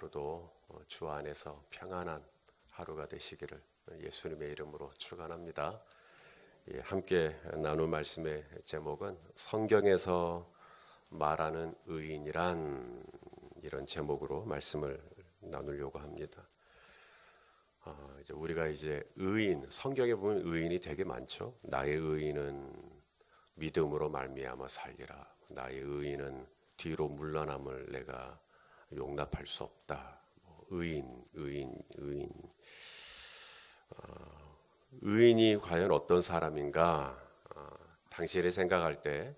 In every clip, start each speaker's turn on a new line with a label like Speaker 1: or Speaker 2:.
Speaker 1: 하루도 주 안에서 평안한 하루가 되시기를 예수님의 이름으로 축원합니다. 함께 나눌 말씀의 제목은 성경에서 말하는 의인이란 이런 제목으로 말씀을 나누려고 합니다. 우리가 의인, 성경에 보면 의인이 되게 많죠. 나의 의인은 믿음으로 말미암아 살리라. 나의 의인은 뒤로 물러남을 내가 용납할 수 없다. 의인이 과연 어떤 사람인가? 당신이 생각할 때,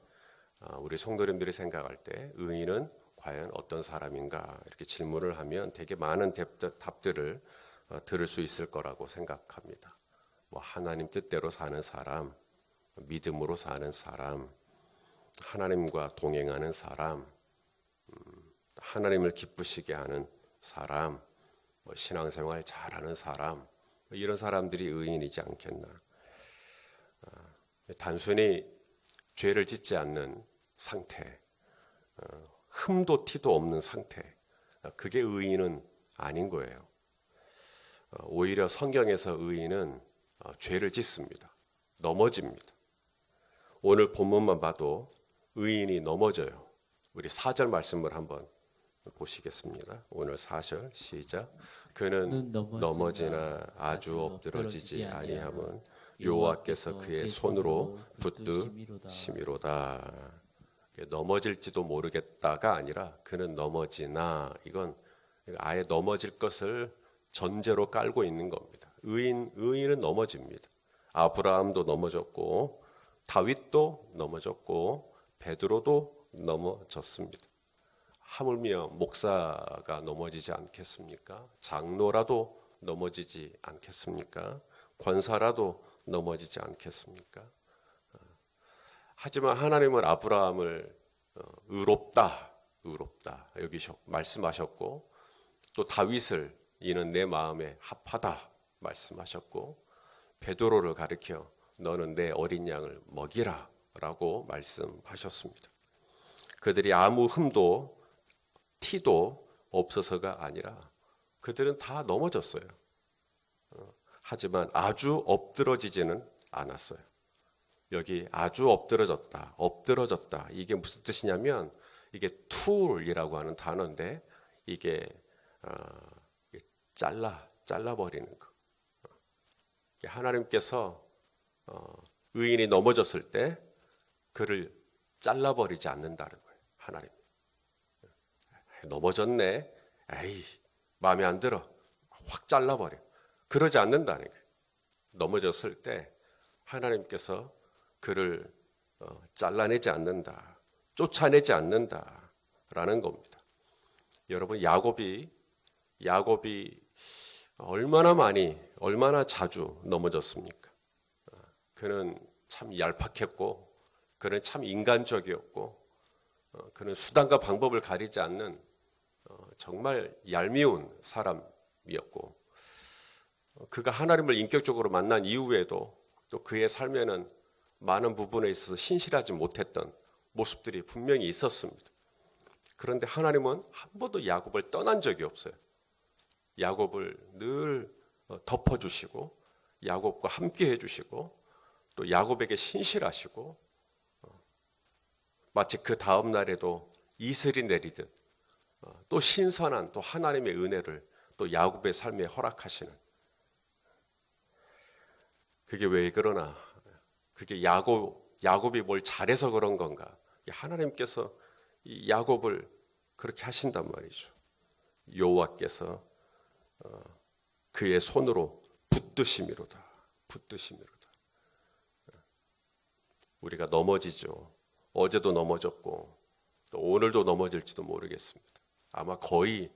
Speaker 1: 우리 성도님들이 생각할 때 의인은 과연 어떤 사람인가? 이렇게 질문을 하면 되게 많은 답들을 들을 수 있을 거라고 생각합니다. 하나님 뜻대로 사는 사람, 믿음으로 사는 사람, 하나님과 동행하는 사람, 하나님을 기쁘시게 하는 사람, 신앙생활 잘하는 사람, 이런 사람들이 의인이지 않겠나. 단순히 죄를 짓지 않는 상태, 흠도 티도 없는 상태, 그게 의인은 아닌 거예요. 오히려 성경에서 의인은 죄를 짓습니다. 넘어집니다. 오늘 본문만 봐도 의인이 넘어져요. 우리 4절 말씀을 한번 보시겠습니다. 오늘 4절 시작. 그는 넘어지나 아주 엎드러지지 아니함은 여호와께서 그의 손으로 붙드심이로다. 넘어질지도 모르겠다가 아니라 그는 넘어지나, 이건 아예 넘어질 것을 전제로 깔고 있는 겁니다. 의인은 넘어집니다. 아브라함도 넘어졌고 다윗도 넘어졌고 베드로도 넘어졌습니다. 하물며 목사가 넘어지지 않겠습니까? 장로라도 넘어지지 않겠습니까? 권사라도 넘어지지 않겠습니까? 하지만 하나님은 아브라함을 의롭다 여기 말씀하셨고, 또 다윗을 이는 내 마음에 합하다 말씀하셨고, 베드로를 가리켜 너는 내 어린 양을 먹이라 라고 말씀하셨습니다. 그들이 아무 흠도 티도 없어서가 아니라 그들은 다 넘어졌어요. 하지만 아주 엎드러지지는 않았어요. 여기 아주 엎드러졌다. 이게 무슨 뜻이냐면, 이게 툴이라고 하는 단어인데, 이게 잘라버리는 거. 하나님께서 의인이 넘어졌을 때 그를 잘라버리지 않는다는 거예요. 하나님. 넘어졌네. 에이, 마음에 안 들어. 확 잘라버려. 그러지 않는다는 거예요. 넘어졌을 때 하나님께서 그를 잘라내지 않는다. 쫓아내지 않는다라는 겁니다. 여러분, 야곱이 얼마나 자주 넘어졌습니까? 그는 참 얄팍했고, 그는 참 인간적이었고, 그는 수단과 방법을 가리지 않는 정말 얄미운 사람이었고, 그가 하나님을 인격적으로 만난 이후에도 또 그의 삶에는 많은 부분에 있어서 신실하지 못했던 모습들이 분명히 있었습니다. 그런데 하나님은 한 번도 야곱을 떠난 적이 없어요. 야곱을 늘 덮어주시고, 야곱과 함께 해주시고, 또 야곱에게 신실하시고, 마치 그 다음 날에도 이슬이 내리듯 또 신선한 또 하나님의 은혜를 또 야곱의 삶에 허락하시는, 그게 왜 그러나? 그게 야곱이 뭘 잘해서 그런 건가? 하나님께서 이 야곱을 그렇게 하신단 말이죠. 여호와께서 그의 손으로 붙드심이로다. 우리가 넘어지죠. 어제도 넘어졌고 또 오늘도 넘어질지도 모르겠습니다. 아마 거의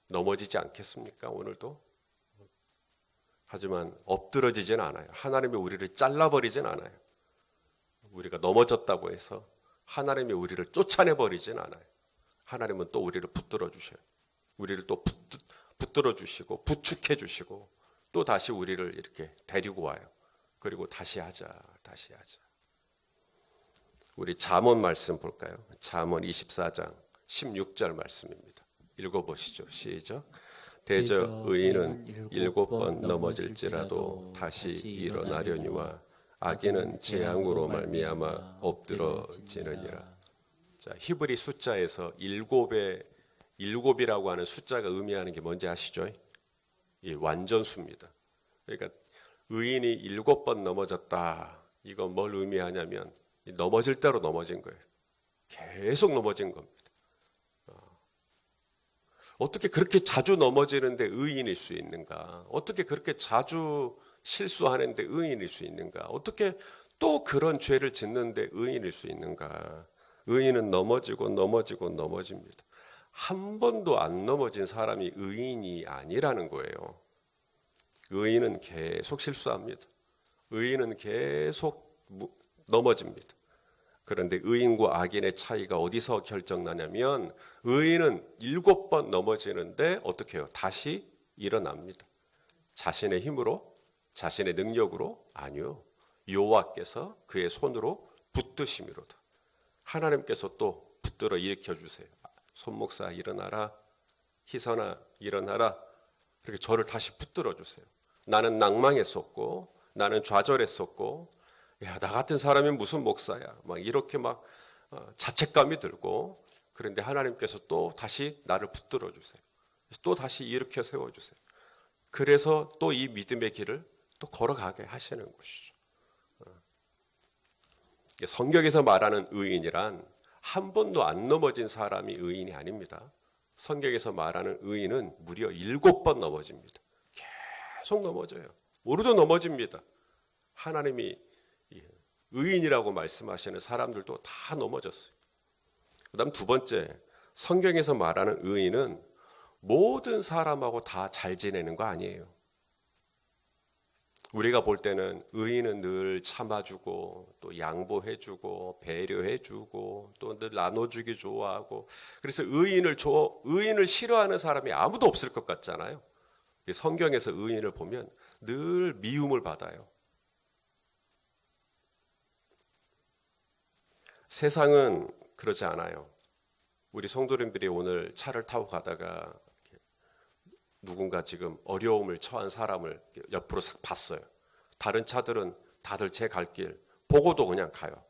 Speaker 1: 넘어지지 않겠습니까? 오늘도. 하지만 엎드러지진 않아요. 하나님이 우리를 잘라버리진 않아요. 우리가 넘어졌다고 해서 하나님이 우리를 쫓아내버리진 않아요. 하나님은 또 우리를 붙들어 주셔요. 우리를 또 붙들어 주시고 부축해 주시고, 또 다시 우리를 이렇게 데리고 와요. 그리고 다시 하자. 우리 잠언 말씀 볼까요? 잠언 24장 16절 말씀입니다. 읽어보시죠. 시작. 대저 의인은 7번 넘어질지라도 다시 일어나려니와 악인은 재앙으로 말미암아 엎드러지느니라. 자, 히브리 숫자에서 일곱이라고 하는 숫자가 의미하는 게 뭔지 아시죠? 이 완전수입니다. 그러니까 의인이 7번 넘어졌다. 이건 뭘 의미하냐면 넘어질 대로 넘어진 거예요. 계속 넘어진 겁니다. 어떻게 그렇게 자주 넘어지는데 의인일 수 있는가? 어떻게 그렇게 자주 실수하는데 의인일 수 있는가? 어떻게 또 그런 죄를 짓는데 의인일 수 있는가? 의인은 넘어지고 넘어집니다. 한 번도 안 넘어진 사람이 의인이 아니라는 거예요. 의인은 계속 실수합니다. 의인은 계속 넘어집니다. 그런데 의인과 악인의 차이가 어디서 결정나냐면 의인은 7번 넘어지는데 어떻게 해요? 다시 일어납니다. 자신의 힘으로, 자신의 능력으로? 아니요. 여호와께서 그의 손으로 붙드심이로다. 하나님께서 또 붙들어 일으켜 주세요. 손목사 일어나라. 희선아 일어나라. 그렇게 저를 다시 붙들어 주세요. 나는 낭망했었고 나는 좌절했었고 야, 나 같은 사람이 무슨 목사야. 막 이렇게 막 자책감이 들고 그런데 하나님께서 또 다시 나를 붙들어 주세요. 또 다시 일으켜 세워 주세요. 그래서 또 이 믿음의 길을 또 걸어가게 하시는 것이죠. 성경에서 말하는 의인이란 한 번도 안 넘어진 사람이 의인이 아닙니다. 성경에서 말하는 의인은 무려 7번 넘어집니다. 계속 넘어져요. 오르도 넘어집니다. 하나님이 의인이라고 말씀하시는 사람들도 다 넘어졌어요. 그 다음 두 번째, 성경에서 말하는 의인은 모든 사람하고 다 잘 지내는 거 아니에요. 우리가 볼 때는 의인은 늘 참아주고 또 양보해주고 배려해주고 또 늘 나눠주기 좋아하고 그래서 의인을 싫어하는 사람이 아무도 없을 것 같잖아요. 성경에서 의인을 보면 늘 미움을 받아요. 세상은 그러지 않아요. 우리 성도님들이 오늘 차를 타고 가다가 누군가 지금 어려움을 처한 사람을 옆으로 싹 봤어요. 다른 차들은 다들 제 갈 길 보고도 그냥 가요.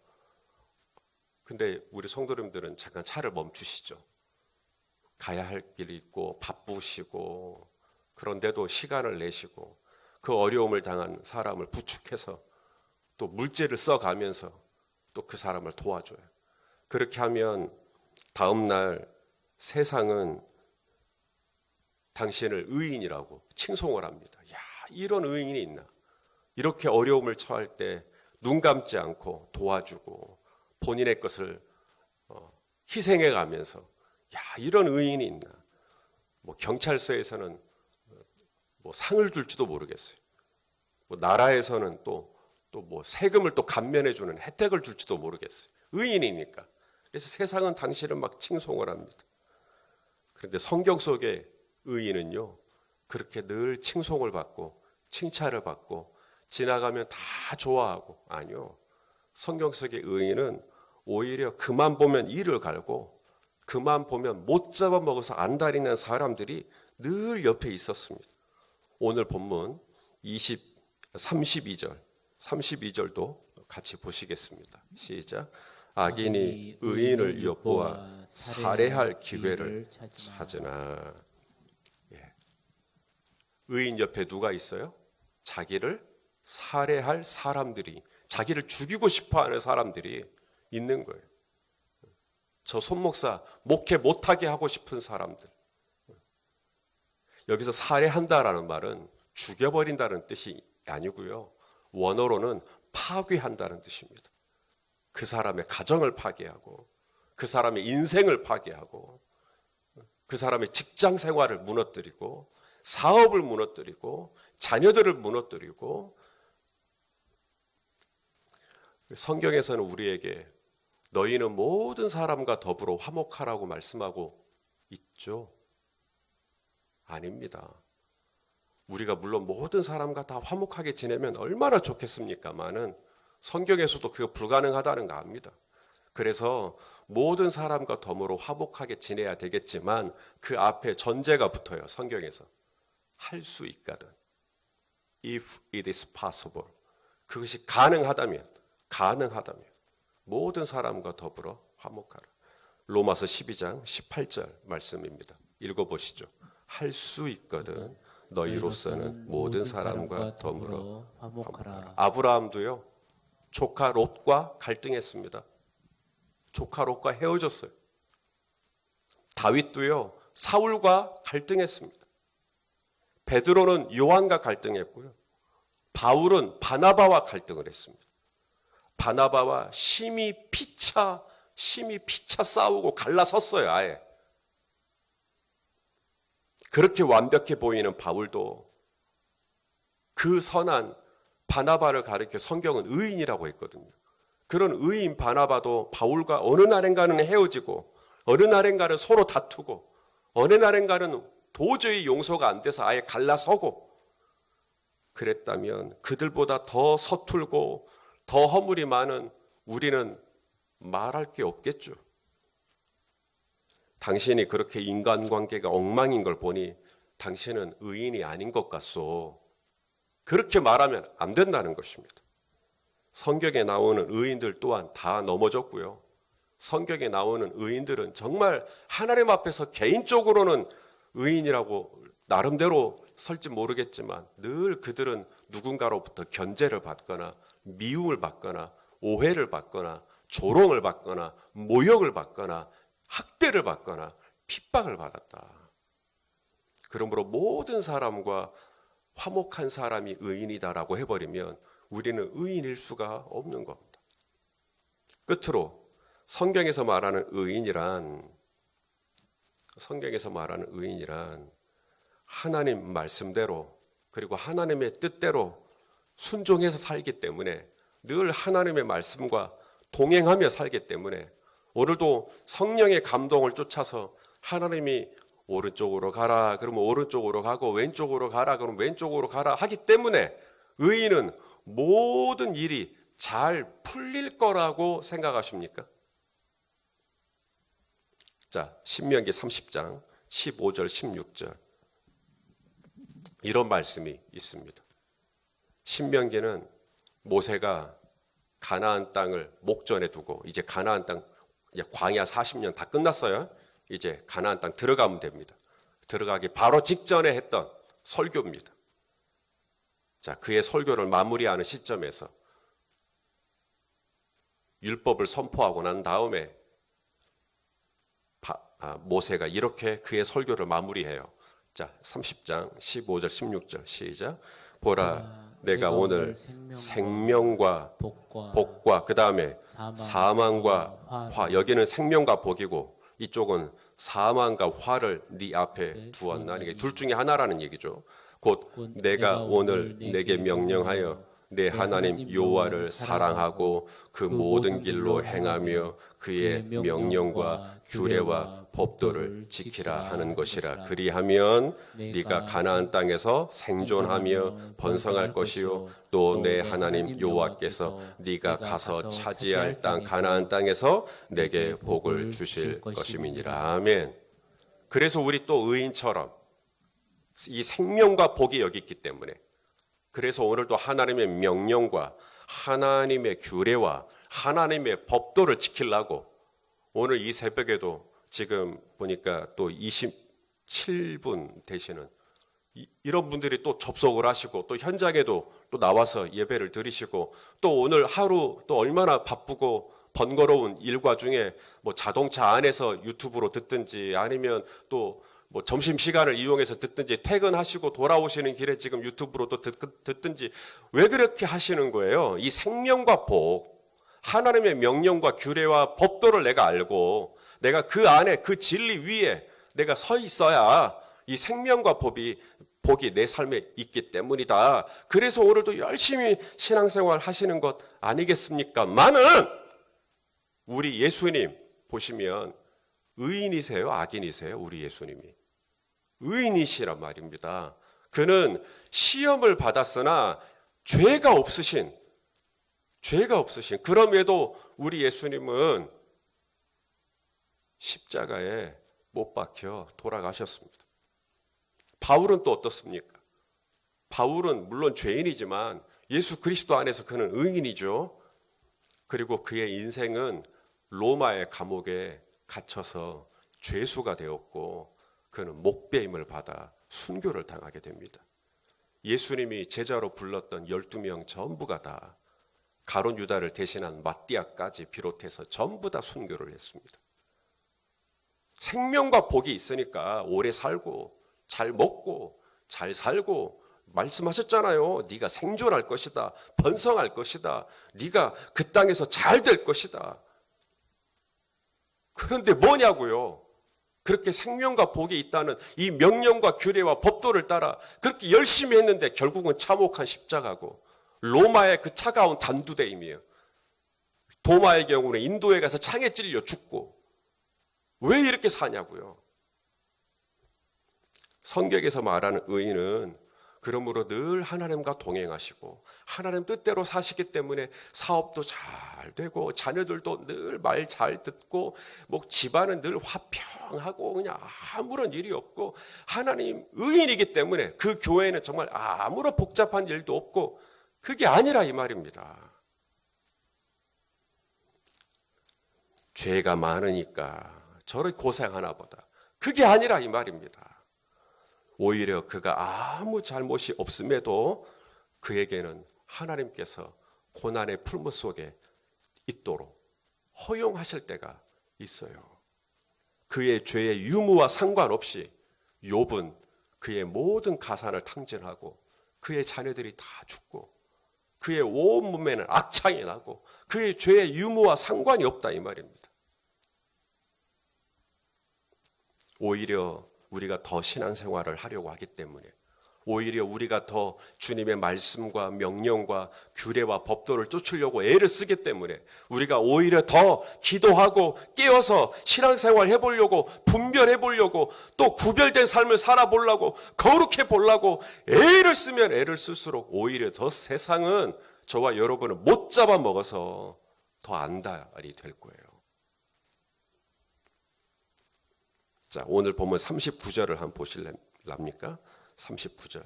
Speaker 1: 근데 우리 성도님들은 잠깐 차를 멈추시죠. 가야 할 길이 있고 바쁘시고 그런데도 시간을 내시고 그 어려움을 당한 사람을 부축해서 또 물질을 써가면서 또 그 사람을 도와줘요. 그렇게 하면 다음 날 세상은 당신을 의인이라고 칭송을 합니다. 야, 이런 의인이 있나? 이렇게 어려움을 처할 때 눈 감지 않고 도와주고 본인의 것을 희생해 가면서 야, 이런 의인이 있나? 뭐 경찰서에서는 뭐 상을 줄지도 모르겠어요. 뭐 나라에서는 또 뭐 세금을 또 감면해 주는 혜택을 줄지도 모르겠어요. 의인이니까. 그래서 세상은 당신을 막 칭송을 합니다. 그런데 성경 속의 의인은요, 그렇게 늘 칭송을 받고 칭찬을 받고 지나가면 다 좋아하고 아니요. 성경 속의 의인은 오히려 그만 보면 이를 갈고 그만 보면 못 잡아먹어서 안달이 난 사람들이 늘 옆에 있었습니다. 오늘 본문 32절도 같이 보시겠습니다. 시작. 악인이 의인을 엿보아 살해할 기회를 찾으나. 의인 옆에 누가 있어요? 자기를 살해할 사람들이, 자기를 죽이고 싶어하는 사람들이 있는 거예요. 저 손목사 목회 못하게 하고 싶은 사람들. 여기서 살해한다라는 말은 죽여버린다는 뜻이 아니고요. 원어로는 파괴한다는 뜻입니다. 그 사람의 가정을 파괴하고 그 사람의 인생을 파괴하고 그 사람의 직장 생활을 무너뜨리고 사업을 무너뜨리고 자녀들을 무너뜨리고. 성경에서는 우리에게 너희는 모든 사람과 더불어 화목하라고 말씀하고 있죠? 아닙니다. 우리가 물론 모든 사람과 다 화목하게 지내면 얼마나 좋겠습니까마는 성경에서도 그거 불가능하다는 거 압니다. 그래서 모든 사람과 더불어 화목하게 지내야 되겠지만 그 앞에 전제가 붙어요. 성경에서. 할 수 있거든. If it is possible. 그것이 가능하다면 모든 사람과 더불어 화목하라. 로마서 12장 18절 말씀입니다. 읽어보시죠. 할 수 있거든 너희로서는 모든 사람과 더불어 화목하라. 아브라함도요, 조카 롯과 갈등했습니다. 조카 롯과 헤어졌어요. 다윗도요, 사울과 갈등했습니다. 베드로는 요한과 갈등했고요. 바울은 바나바와 갈등을 했습니다. 바나바와 심히 피차 싸우고 갈라섰어요, 아예. 그렇게 완벽해 보이는 바울도 그 선한 바나바를 가리켜 성경은 의인이라고 했거든요. 그런 의인 바나바도 바울과 어느 날인가는 헤어지고 어느 날인가는 서로 다투고 어느 날인가는 도저히 용서가 안 돼서 아예 갈라서고 그랬다면 그들보다 더 서툴고 더 허물이 많은 우리는 말할 게 없겠죠. 당신이 그렇게 인간관계가 엉망인 걸 보니 당신은 의인이 아닌 것 같소. 그렇게 말하면 안 된다는 것입니다. 성경에 나오는 의인들 또한 다 넘어졌고요. 성경에 나오는 의인들은 정말 하나님 앞에서 개인적으로는 의인이라고 나름대로 설지 모르겠지만 늘 그들은 누군가로부터 견제를 받거나 미움을 받거나 오해를 받거나 조롱을 받거나 모욕을 받거나 학대를 받거나 핍박을 받았다. 그러므로 모든 사람과 화목한 사람이 의인이다라고 해버리면 우리는 의인일 수가 없는 겁니다. 끝으로 성경에서 말하는 의인이란 하나님 말씀대로 그리고 하나님의 뜻대로 순종해서 살기 때문에 늘 하나님의 말씀과 동행하며 살기 때문에 오늘도 성령의 감동을 쫓아서 하나님이 오른쪽으로 가라 그러면 오른쪽으로 가고 왼쪽으로 가라 그러면 왼쪽으로 가라 하기 때문에 의인은 모든 일이 잘 풀릴 거라고 생각하십니까? 자, 신명기 30장 15절 16절 이런 말씀이 있습니다. 신명기는 모세가 가나안 땅을 목전에 두고 이제 가나안 땅 이제 광야 40년 다 끝났어요. 이제 가나안 땅 들어가면 됩니다. 들어가기 바로 직전에 했던 설교입니다. 자, 그의 설교를 마무리하는 시점에서 율법을 선포하고 난 다음에 모세가 이렇게 그의 설교를 마무리해요. 자, 30장 15절 16절 시작. 보라 내가 오늘 생명과 복과 그 다음에 사망과 화. 여기는 생명과 복이고 이쪽은 사망과 화를 네 앞에 두었나니 둘 중에 하나라는 얘기죠. 곧 내가 오늘 내게 명령하여 내 하나님 여호와를 사랑하고 그 모든 길로 행하며 그의 명령과 규례와 법도를 지키라 하는 것이라. 그리하면 네가 가나안 땅에서 생존하며 번성할 것이요 또 내 하나님 여호와께서 네가 가서 차지할 땅 가나안 땅에서 내게 복을 주실 것임이니라. 아멘. 그래서 우리 또 의인처럼 이 생명과 복이 여기 있기 때문에 그래서 오늘도 하나님의 명령과 하나님의 규례와 하나님의 법도를 지키려고 오늘 이 새벽에도 지금 보니까 또 27분 되시는 이런 분들이 또 접속을 하시고 또 현장에도 또 나와서 예배를 드리시고 또 오늘 하루 또 얼마나 바쁘고 번거로운 일과 중에 뭐 자동차 안에서 유튜브로 듣든지 아니면 또 뭐 점심시간을 이용해서 듣든지 퇴근하시고 돌아오시는 길에 지금 유튜브로 또 듣든지 왜 그렇게 하시는 거예요? 이 생명과 복, 하나님의 명령과 규례와 법도를 내가 알고 내가 그 안에 그 진리 위에 내가 서 있어야 이 생명과 복이 내 삶에 있기 때문이다. 그래서 오늘도 열심히 신앙생활 하시는 것 아니겠습니까? 많은 우리 예수님 보시면 의인이세요? 악인이세요? 우리 예수님이 의인이시란 말입니다. 그는 시험을 받았으나 죄가 없으신 그럼에도 우리 예수님은 십자가에 못 박혀 돌아가셨습니다. 바울은 또 어떻습니까? 바울은 물론 죄인이지만 예수 그리스도 안에서 그는 의인이죠. 그리고 그의 인생은 로마의 감옥에 갇혀서 죄수가 되었고 그는 목배임을 받아 순교를 당하게 됩니다. 예수님이 제자로 불렀던 12명 전부가 다 가룟 유다를 대신한 마띠아까지 비롯해서 전부 다 순교를 했습니다. 생명과 복이 있으니까 오래 살고 잘 먹고 잘 살고 말씀하셨잖아요. 네가 생존할 것이다. 번성할 것이다. 네가 그 땅에서 잘 될 것이다. 그런데 뭐냐고요? 그렇게 생명과 복이 있다는 이 명령과 규례와 법도를 따라 그렇게 열심히 했는데 결국은 참혹한 십자가고 로마의 그 차가운 단두대임이에요. 도마의 경우는 인도에 가서 창에 찔려 죽고 왜 이렇게 사냐고요? 성경에서 말하는 의인은 그러므로 늘 하나님과 동행하시고 하나님 뜻대로 사시기 때문에 사업도 잘 되고 자녀들도 늘 말 잘 듣고 뭐 집안은 늘 화평하고 그냥 아무런 일이 없고 하나님 의인이기 때문에 그 교회는 정말 아무런 복잡한 일도 없고 그게 아니라 이 말입니다. 죄가 많으니까 저를 고생하나 보다. 그게 아니라 이 말입니다. 오히려 그가 아무 잘못이 없음에도 그에게는 하나님께서 고난의 풀무 속에 있도록 허용하실 때가 있어요. 그의 죄의 유무와 상관없이 욥은 그의 모든 가산을 탕진하고 그의 자녀들이 다 죽고 그의 온 몸에는 악창이 나고 그의 죄의 유무와 상관이 없다 이 말입니다. 오히려 우리가 더 신앙생활을 하려고 하기 때문에 오히려 우리가 더 주님의 말씀과 명령과 규례와 법도를 쫓으려고 애를 쓰기 때문에 우리가 오히려 더 기도하고 깨어서 신앙생활 해보려고 분별해보려고 또 구별된 삶을 살아보려고 거룩해보려고 애를 쓰면 애를 쓸수록 오히려 더 세상은 저와 여러분을 못 잡아먹어서 더 안달이 될 거예요. 자, 오늘 보면 39절을 한번 보실랍니까? 39절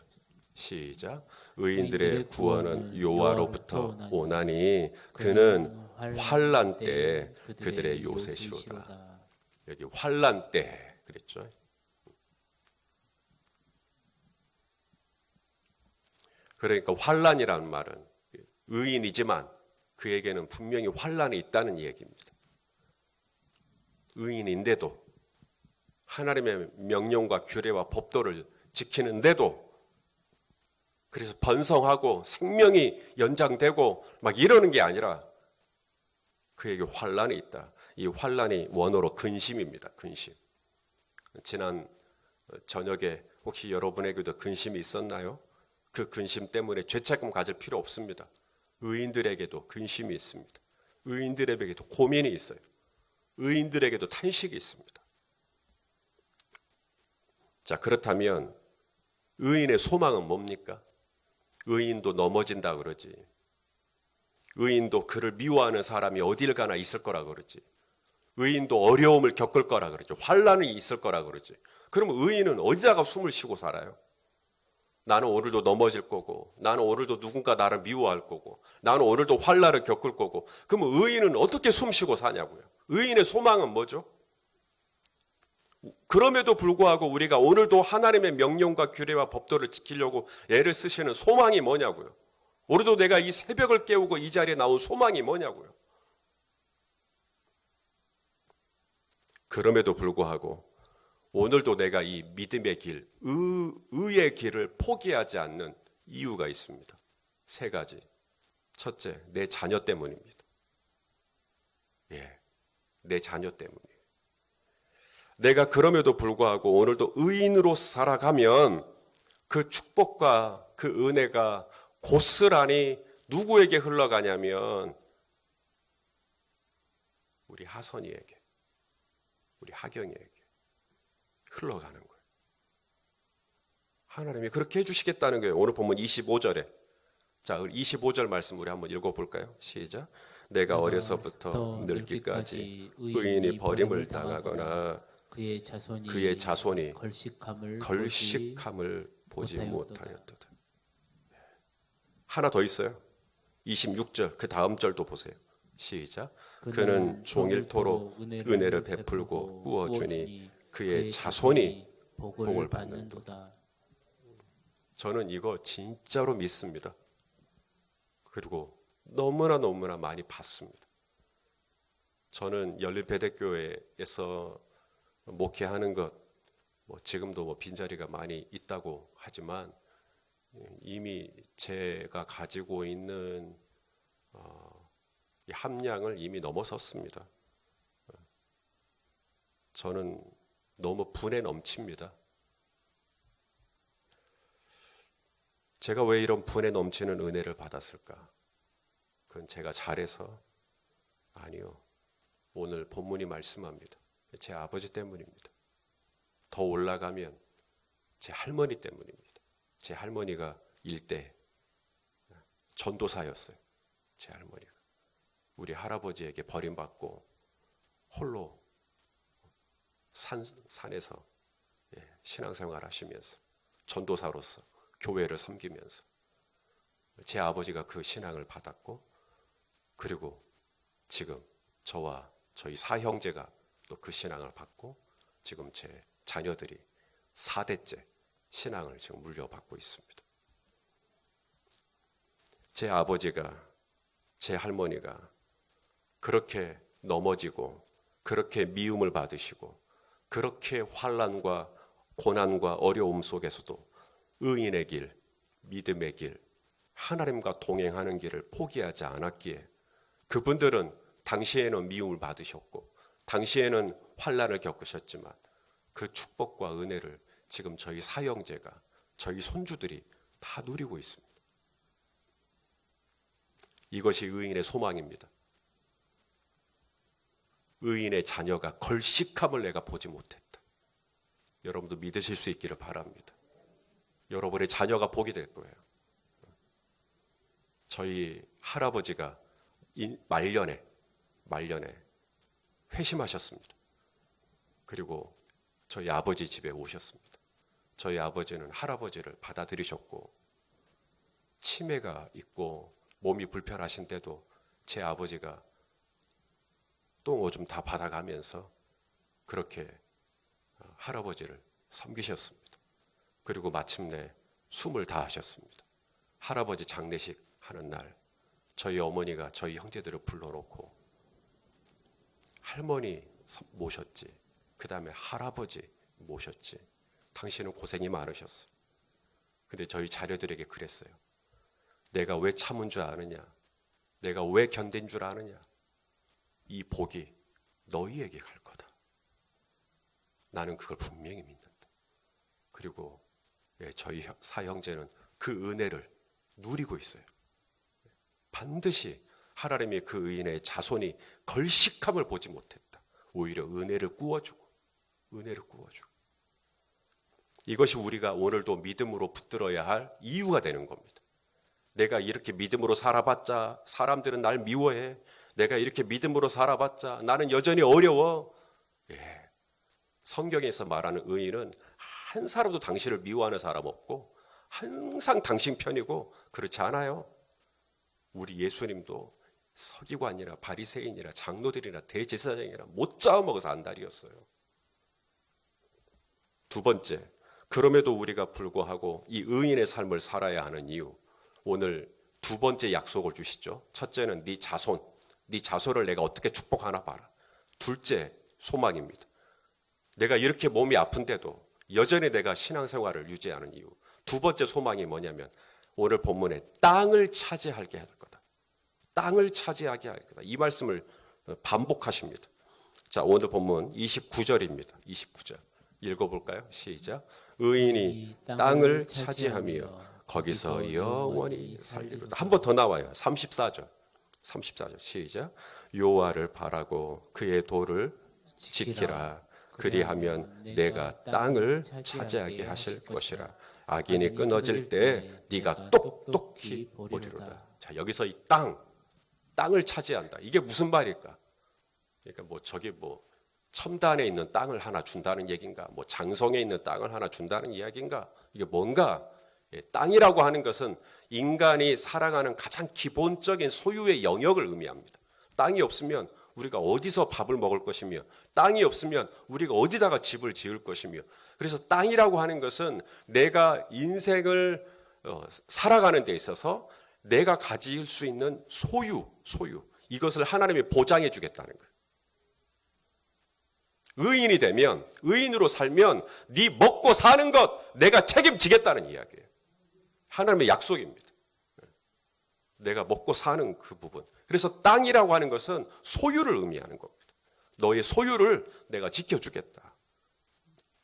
Speaker 1: 시작. 의인들의 구원은 여호와로부터 오나니 그는 환난 때 그들의 요새시로다. 여기 환난 때 그랬죠. 그러니까 환난이라는 말은 의인이지만 그에게는 분명히 환난이 있다는 얘기입니다. 의인인데도 하나님의 명령과 규례와 법도를 지키는데도 그래서 번성하고 생명이 연장되고 막 이러는 게 아니라 그에게 환난이 있다. 이 환난이 원어로 근심입니다. 근심. 지난 저녁에 혹시 여러분에게도 근심이 있었나요? 그 근심 때문에 죄책감 가질 필요 없습니다. 의인들에게도 근심이 있습니다. 의인들에게도 고민이 있어요. 의인들에게도 탄식이 있습니다. 자, 그렇다면 의인의 소망은 뭡니까? 의인도 넘어진다 그러지. 의인도 그를 미워하는 사람이 어딜 가나 있을 거라 그러지. 의인도 어려움을 겪을 거라 그러죠. 환난이 있을 거라 그러지. 그러면 의인은 어디다가 숨을 쉬고 살아요? 나는 오늘도 넘어질 거고, 나는 오늘도 누군가 나를 미워할 거고, 나는 오늘도 환난을 겪을 거고. 그러면 의인은 어떻게 숨 쉬고 사냐고요? 의인의 소망은 뭐죠? 그럼에도 불구하고 우리가 오늘도 하나님의 명령과 규례와 법도를 지키려고 애를 쓰시는 소망이 뭐냐고요? 오늘도 내가 이 새벽을 깨우고 이 자리에 나온 소망이 뭐냐고요? 그럼에도 불구하고 오늘도 내가 이 믿음의 길, 의의 길을 포기하지 않는 이유가 있습니다. 세 가지. 첫째, 내 자녀 때문입니다. 내 자녀 때문이에요. 내가 그럼에도 불구하고 오늘도 의인으로 살아가면 그 축복과 그 은혜가 고스란히 누구에게 흘러가냐면 우리 하선이에게, 우리 하경이에게 흘러가는 거예요. 하나님이 그렇게 해주시겠다는 거예요. 오늘 보면 25절에. 자, 25절 말씀 우리 한번 읽어볼까요? 시작. 내가 어려서부터 늙기까지 의인이 버림을 당하거나
Speaker 2: 그의
Speaker 1: 자손이
Speaker 2: 걸식함을
Speaker 1: 보지 못하였도다. 하나 더 있어요. 26절 그 다음 절도 보세요. 시작. 그는 종일토록 은혜를 베풀고 꾸어주니 그의 자손이 복을 받는도다. 저는 이거 진짜로 믿습니다. 그리고 너무나 많이 봤습니다. 저는 열린배대교회에서 목회하는 것, 지금도 빈자리가 많이 있다고 하지만 이미 제가 가지고 있는 이 함량을 이미 넘어섰습니다. 저는 너무 분에 넘칩니다. 제가 왜 이런 분에 넘치는 은혜를 받았을까? 그건 제가 잘해서? 아니요. 오늘 본문이 말씀합니다. 제 아버지 때문입니다. 더 올라가면 제 할머니 때문입니다. 제 할머니가 일대 전도사였어요. 제 할머니가. 우리 할아버지에게 버림받고 홀로 산에서 신앙생활 하시면서 전도사로서 교회를 섬기면서 제 아버지가 그 신앙을 받았고, 그리고 지금 저와 저희 사형제가 또 그 신앙을 받고 지금 제 자녀들이 4대째 신앙을 지금 물려받고 있습니다. 제 아버지가, 제 할머니가 그렇게 넘어지고 그렇게 미움을 받으시고 그렇게 환난과 고난과 어려움 속에서도 의인의 길, 믿음의 길, 하나님과 동행하는 길을 포기하지 않았기에 그분들은 당시에는 미움을 받으셨고 당시에는 환난을 겪으셨지만 그 축복과 은혜를 지금 저희 사형제가, 저희 손주들이 다 누리고 있습니다. 이것이 의인의 소망입니다. 의인의 자녀가 걸식함을 내가 보지 못했다. 여러분도 믿으실 수 있기를 바랍니다. 여러분의 자녀가 복이 될 거예요. 저희 할아버지가 말년에 회심하셨습니다. 그리고 저희 아버지 집에 오셨습니다. 저희 아버지는 할아버지를 받아들이셨고 치매가 있고 몸이 불편하신데도 제 아버지가 똥 오줌 다 받아가면서 그렇게 할아버지를 섬기셨습니다. 그리고 마침내 숨을 다하셨습니다. 할아버지 장례식 하는 날 저희 어머니가 저희 형제들을 불러놓고 할머니 모셨지, 그 다음에 할아버지 모셨지, 당신은 고생이 많으셨어. 근데 저희 자녀들에게 그랬어요. 내가 왜 참은 줄 아느냐, 내가 왜 견딘 줄 아느냐, 이 복이 너희에게 갈 거다. 나는 그걸 분명히 믿는다. 그리고 저희 사형제는 그 은혜를 누리고 있어요. 반드시 하나님이 그 의인의 자손이 걸식함을 보지 못했다. 오히려 은혜를 꾸어주고 이것이 우리가 오늘도 믿음으로 붙들어야 할 이유가 되는 겁니다. 내가 이렇게 믿음으로 살아봤자 사람들은 날 미워해. 내가 이렇게 믿음으로 살아봤자 나는 여전히 어려워. 성경에서 말하는 의인은 한 사람도 당신을 미워하는 사람 없고 항상 당신 편이고, 그렇지 않아요? 우리 예수님도 서기관이나 바리새인이나 장로들이나 대제사장이나 못 잡아먹어서 안달이었어요. 두 번째, 그럼에도 우리가 불구하고 이 의인의 삶을 살아야 하는 이유, 오늘 두 번째 약속을 주시죠. 첫째는 네 자손을 내가 어떻게 축복하나 봐라. 둘째, 소망입니다. 내가 이렇게 몸이 아픈데도 여전히 내가 신앙생활을 유지하는 이유, 두 번째 소망이 뭐냐면 오늘 본문에 땅을 차지하게 할 거다. 땅을 차지하게 할 거다. 이 말씀을 반복하십니다. 자, 오늘 본문 29절입니다. 29절 읽어볼까요? 시작. 의인이 땅을 차지하며 거기서 영원히 살리로다. 한 번 더 나와요. 34절 시작. 여호와를 바라고 그의 도를 지키라. 그리하면 내가 땅을 차지하게 하실 것이라. 악인이 끊어질 때 네가 똑똑히 보리로다. 자, 여기서 이 땅, 땅을 차지한다. 이게 무슨 말일까? 그러니까 뭐 첨단에 있는 땅을 하나 준다는 얘기인가? 뭐 장성에 있는 땅을 하나 준다는 이야기인가? 이게 뭔가? 땅이라고 하는 것은 인간이 살아가는 가장 기본적인 소유의 영역을 의미합니다. 땅이 없으면 우리가 어디서 밥을 먹을 것이며, 땅이 없으면 우리가 어디다가 집을 지을 것이며, 그래서 땅이라고 하는 것은 내가 인생을 살아가는 데 있어서 내가 가질 수 있는 소유, 이것을 하나님이 보장해 주겠다는 거예요. 의인이 되면, 의인으로 살면 네 먹고 사는 것 내가 책임지겠다는 이야기예요. 하나님의 약속입니다. 내가 먹고 사는 그 부분. 그래서 땅이라고 하는 것은 소유를 의미하는 겁니다. 너의 소유를 내가 지켜주겠다.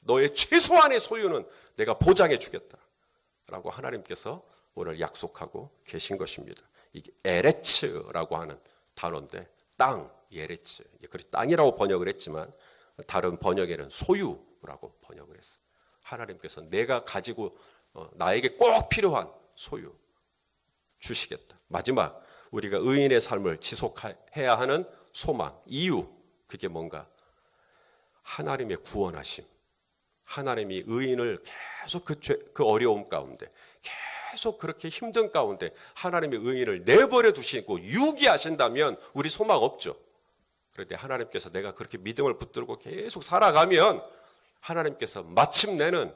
Speaker 1: 너의 최소한의 소유는 내가 보장해 주겠다. 라고 하나님께서 오늘 약속하고 계신 것입니다. 이게 에레츠라고 하는 단어인데, 땅, 에레츠. 땅이라고 번역을 했지만 다른 번역에는 소유라고 번역을 했어요. 하나님께서 내가 가지고 나에게 꼭 필요한 소유 주시겠다. 마지막, 우리가 의인의 삶을 지속해야 하는 소망, 이유, 그게 뭔가? 하나님의 구원하심. 하나님이 의인을 계속 그 어려움 가운데, 계속 그렇게 힘든 가운데 하나님의 의인을 내버려 두시고 유기하신다면 우리 소망 없죠. 그런데 하나님께서 내가 그렇게 믿음을 붙들고 계속 살아가면 하나님께서 마침내는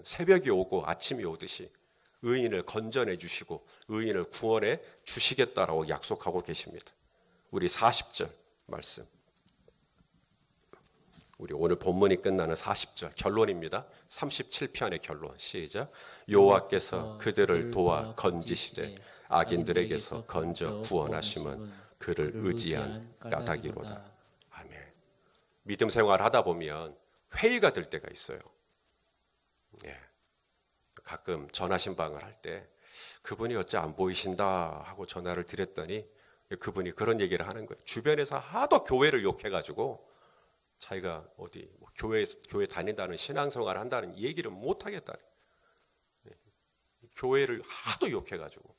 Speaker 1: 새벽이 오고 아침이 오듯이 의인을 건져내 주시고 의인을 구원해 주시겠다라고 약속하고 계십니다. 우리 40절 말씀. 우리 오늘 본문이 끝나는 40절 결론입니다. 37편의 결론. 시작. 여호와께서 그들을 도와 건지시되 악인들에게서 건져 구원하심은 그를 의지한 까닭이로다. 아멘. 믿음 생활하다 보면 회의가 될 때가 있어요. 예. 가끔 전화신방을 할 때 그분이 어째 안 보이신다 하고 전화를 드렸더니 그분이 그런 얘기를 하는 거예요. 주변에서 하도 교회를 욕해가지고 자기가 어디 교회 다닌다는 신앙생활 한다는 얘기를 못 하겠다. 교회를 하도 욕해가지고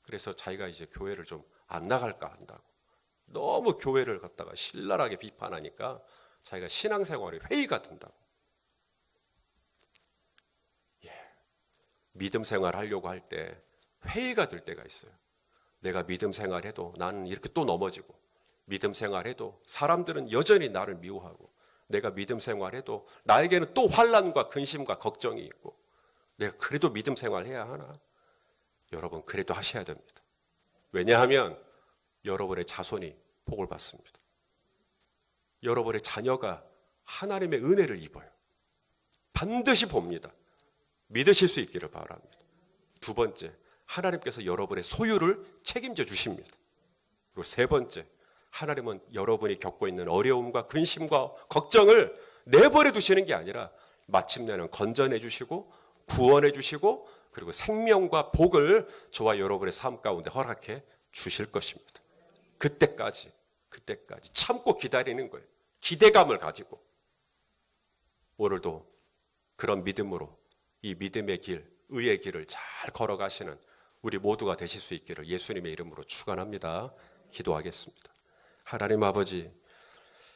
Speaker 1: 그래서 자기가 이제 교회를 좀 안 나갈까 한다고. 너무 교회를 갖다가 신랄하게 비판하니까 자기가 신앙생활에 회의가 든다고. 믿음 생활 하려고 할 때 회의가 들 때가 있어요. 내가 믿음 생활해도 나는 이렇게 또 넘어지고, 믿음 생활해도 사람들은 여전히 나를 미워하고, 내가 믿음 생활해도 나에게는 또 환난과 근심과 걱정이 있고, 내가 그래도 믿음 생활해야 하나? 여러분 그래도 하셔야 됩니다. 왜냐하면 여러분의 자손이 복을 받습니다. 여러분의 자녀가 하나님의 은혜를 입어요. 반드시 봅니다. 믿으실 수 있기를 바랍니다. 두 번째, 하나님께서 여러분의 소유를 책임져 주십니다. 그리고 세 번째, 하나님은 여러분이 겪고 있는 어려움과 근심과 걱정을 내버려 두시는 게 아니라 마침내는 건져내 주시고 구원해 주시고 그리고 생명과 복을 저와 여러분의 삶 가운데 허락해 주실 것입니다. 그때까지 참고 기다리는 거예요. 기대감을 가지고 오늘도 그런 믿음으로 이 믿음의 길, 의의 길을 잘 걸어가시는 우리 모두가 되실 수 있기를 예수님의 이름으로 축원합니다. 기도하겠습니다. 하나님 아버지,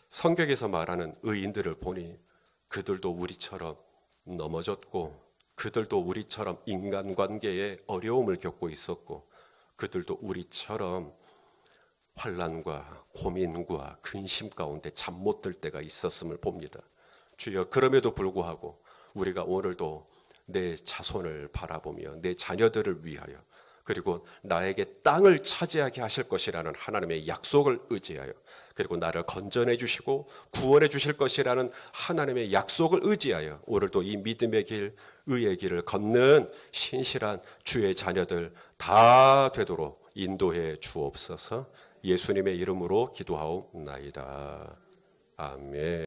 Speaker 1: 성경에서 말하는 의인들을 보니 그들도 우리처럼 넘어졌고 그들도 우리처럼 인간관계에 어려움을 겪고 있었고 그들도 우리처럼 환난과 고민과 근심 가운데 잠 못 들 때가 있었음을 봅니다. 주여, 그럼에도 불구하고 우리가 오늘도 내 자손을 바라보며 내 자녀들을 위하여 그리고 나에게 땅을 차지하게 하실 것이라는 하나님의 약속을 의지하여 그리고 나를 건져내 주시고 구원해 주실 것이라는 하나님의 약속을 의지하여 오늘도 이 믿음의 길, 의의 길을 걷는 신실한 주의 자녀들 다 되도록 인도해 주옵소서. 예수님의 이름으로 기도하옵나이다. 아멘.